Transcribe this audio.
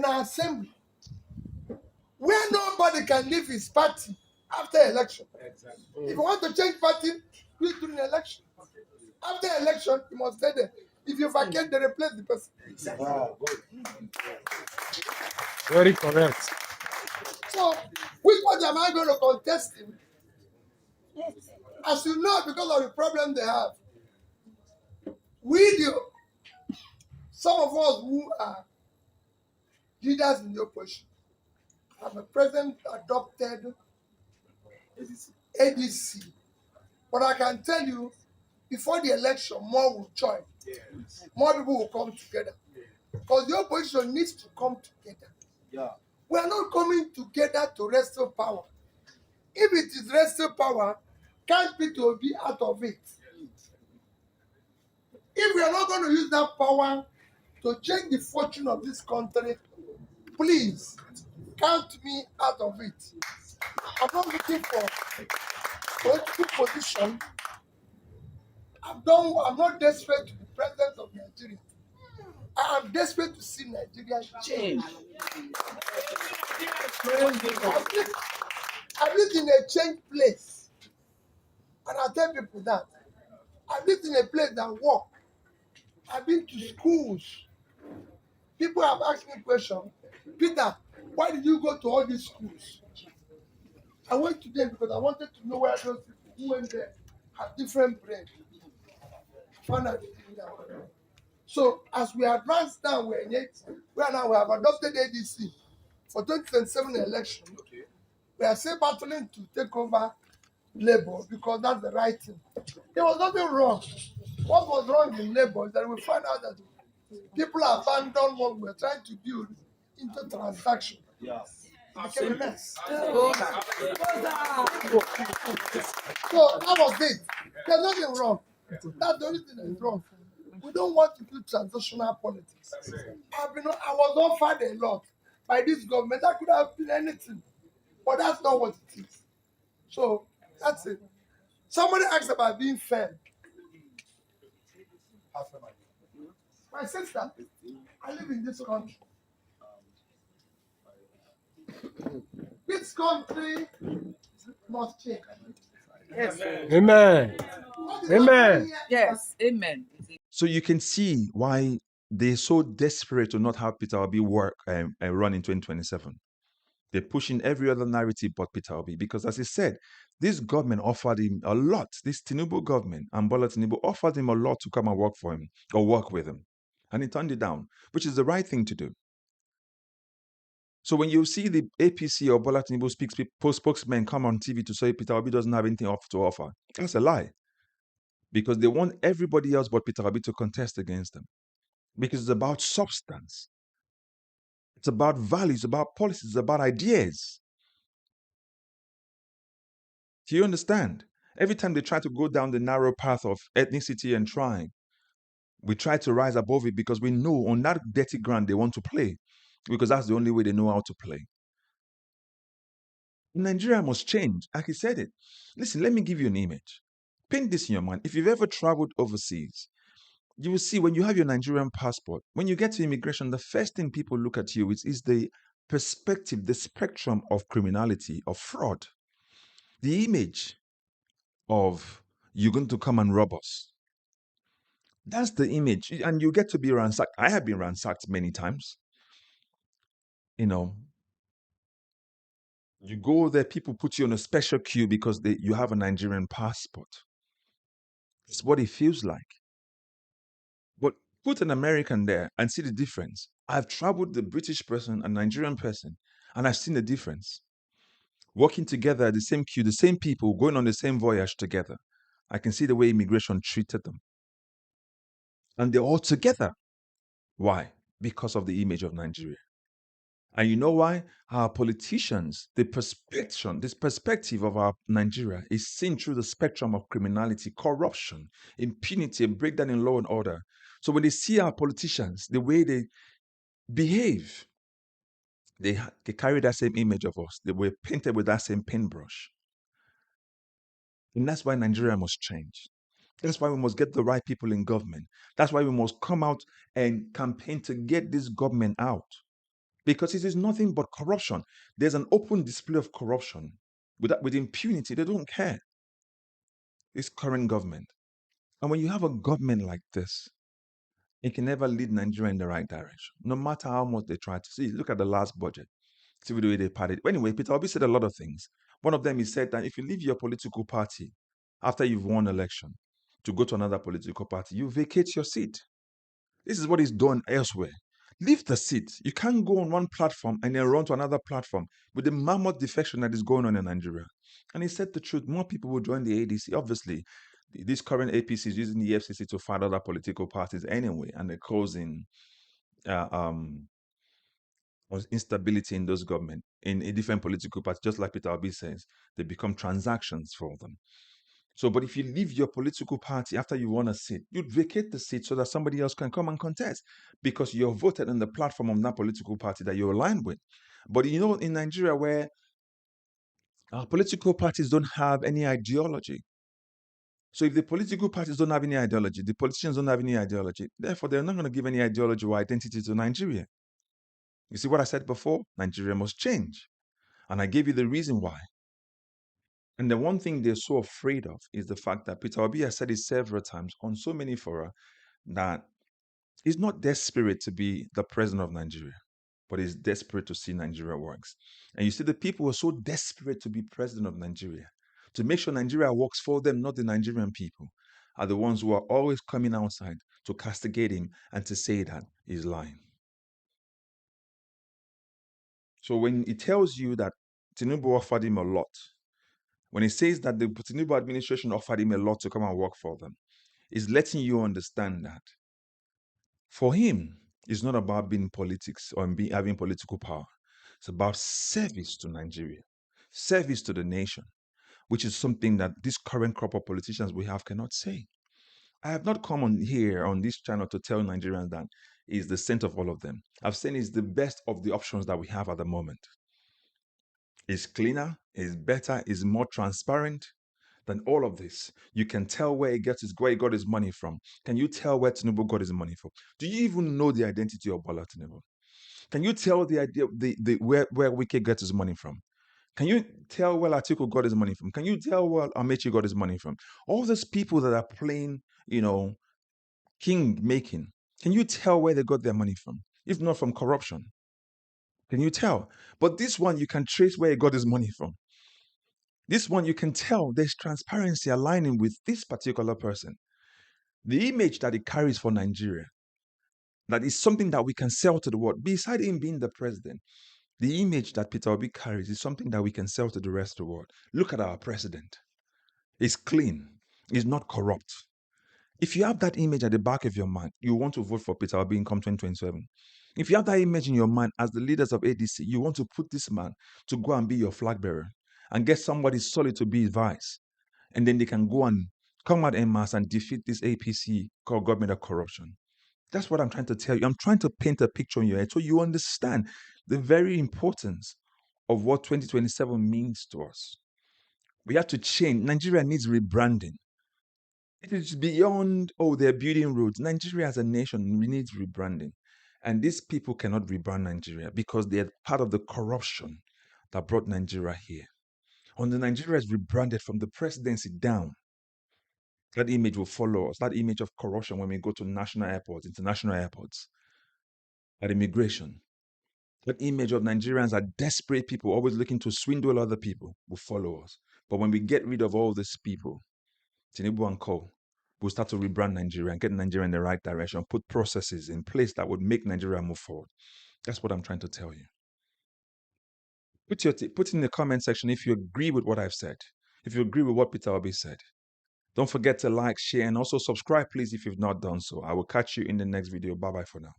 in our assembly where nobody can leave his party after election. Exactly. If you want to change party, do it during election. After election, you must stay there. If you vacate, they replace the person. Exactly. Wow. Very correct. So, which party am I going to contest him? As you know, because of the problem they have, some of us who are leaders in the opposition have a president adopted ADC. But I can tell you, before the election, more will join. Yes. More people will come together. Because the opposition needs to come together. Yeah. We are not coming together to wrestle power. If it is wrestle power, can't Peter Obi out of it? If we are not going to use that power to change the fortune of this country, please count me out of it. I'm not looking for political position. I'm not desperate to be president of Nigeria. I am desperate to see Nigeria change. I've lived in a changed place. And I tell people that. I've lived in a place that work. I've been to schools. People have asked me questions. Peter, why did you go to all these schools? I went to them because I wanted to know where those people who went there had different brains. Found out. So as we advance now, we have adopted ADC for 2027 election. Okay. We are still battling to take over Labour because that's the right thing. There was nothing wrong. What was wrong in Labour is that we find out that people abandoned what we were trying to build into transaction. Yeah. It became a mess. So that was it. There's nothing wrong. That's the only thing that is wrong. We don't want to do transactional politics. I was offered a lot by this government. That could have been anything. But that's not what it is. So that's it. Somebody asked about being fair. My sister, I live in this country. This country must change. Yes. Amen. Amen. Yes. Amen. So you can see why they're so desperate to not have Peter Obi run in 2027. They're pushing every other narrative but Peter Obi because, as he said, this government offered him a lot. This Tinubu government and Bola Tinubu offered him a lot to come and work for him or work with him. And he turned it down, which is the right thing to do. So when you see the APC or Bola Tinubu spokesmen come on TV to say Peter Obi doesn't have anything to offer, that's a lie. Because they want everybody else but Peter Obi to contest against them. Because it's about substance. It's about values, it's about policies, it's about ideas. Do you understand? Every time they try to go down the narrow path of ethnicity and tribe, we try to rise above it because we know on that dirty ground they want to play. Because that's the only way they know how to play. Nigeria must change. Like he said it. Listen, let me give you an image. Paint this in your mind. If you've ever traveled overseas, you will see when you have your Nigerian passport, when you get to immigration, the first thing people look at you is the perspective, the spectrum of criminality, of fraud. The image of you're going to come and rob us. That's the image. And you get to be ransacked. I have been ransacked many times. You know, you go there, people put you on a special queue because you have a Nigerian passport. It's what it feels like. But put an American there and see the difference. I've traveled the British person and Nigerian person, and I've seen the difference. Working together at the same queue, the same people going on the same voyage together. I can see the way immigration treated them. And they're all together. Why? Because of the image of Nigeria. And you know why? Our politicians, this perspective of our Nigeria is seen through the spectrum of criminality, corruption, impunity, and breakdown in law and order. So when they see our politicians, the way they behave, they carry that same image of us. They were painted with that same paintbrush. And that's why Nigeria must change. That's why we must get the right people in government. That's why we must come out and campaign to get this government out. because it is nothing but corruption. There's an open display of corruption with impunity. They don't care. This current government. And when you have a government like this, it can never lead Nigeria in the right direction, no matter how much they try to see. Look at the last budget. See the way they parted. Anyway, Peter Obi said a lot of things. One of them, he said that if you leave your political party after you've won election to go to another political party, you vacate your seat. This is what is done elsewhere. Leave the seat. You can't go on one platform and then run to another platform with the mammoth defection that is going on in Nigeria. And he said the truth. More people will join the ADC. Obviously, this current APC is using the EFCC to fight other political parties anyway, and they're causing instability in those government, in a different political party, just like Peter Obi says. They become transactions for them. So, but if you leave your political party after you won a seat, you'd vacate the seat so that somebody else can come and contest because you're voted on the platform of that political party that you're aligned with. But you know, in Nigeria, where our political parties don't have any ideology. So if the political parties don't have any ideology, the politicians don't have any ideology, therefore they're not going to give any ideology or identity to Nigeria. You see what I said before? Nigeria must change. And I gave you the reason why. And the one thing they're so afraid of is the fact that Peter Obi has said it several times on so many fora that he's not desperate to be the president of Nigeria, but he's desperate to see Nigeria works. And you see, the people who are so desperate to be president of Nigeria, to make sure Nigeria works for them, not the Nigerian people, are the ones who are always coming outside to castigate him and to say that he's lying. So when he tells you that Tinubu offered him a lot, when he says that the Tinubu administration offered him a lot to come and work for them, is letting you understand that for him, it's not about being politics or having political power. It's about service to Nigeria, service to the nation, which is something that this current crop of politicians we have cannot say. I have not come on here on this channel to tell Nigerians that is the center of all of them. I've said it's the best of the options that we have at the moment. It's cleaner, it's better, it's more transparent than all of this. You can tell where he got his money from. Can you tell where Tinubu got his money from? Do you even know the identity of Bola Tinubu? Can you tell the idea where Wike gets his money from? Can you tell where Atiku got his money from? Can you tell where Amechi got his money from? All those people that are playing, king making, can you tell where they got their money from? If not from corruption. Can you tell? But this one, you can trace where he got his money from. This one, you can tell there's transparency aligning with this particular person. The image that he carries for Nigeria, that is something that we can sell to the world. Beside him being the president, the image that Peter Obi carries is something that we can sell to the rest of the world. Look at our president. He's clean. He's not corrupt. If you have that image at the back of your mind, you want to vote for Peter Obi in 2027. If you have that image in your mind as the leaders of ADC, you want to put this man to go and be your flag bearer and get somebody solid to be his vice. And then they can go and come out en masse and defeat this APC called government of corruption. That's what I'm trying to tell you. I'm trying to paint a picture in your head so you understand the very importance of what 2027 means to us. We have to change. Nigeria needs rebranding. It is beyond, they're building roads. Nigeria as a nation needs rebranding. And these people cannot rebrand Nigeria because they are part of the corruption that brought Nigeria here. When Nigeria is rebranded from the presidency down, that image will follow us. That image of corruption when we go to national airports, international airports, at immigration. That image of Nigerians are desperate people, always looking to swindle other people, will follow us. But when we get rid of all these people, Tinubu and co, we'll start to rebrand Nigeria and get Nigeria in the right direction, put processes in place that would make Nigeria move forward. That's what I'm trying to tell you. Put in the comment section if you agree with what I've said, if you agree with what Peter Obi said. Don't forget to like, share, and also subscribe, please, if you've not done so. I will catch you in the next video. Bye-bye for now.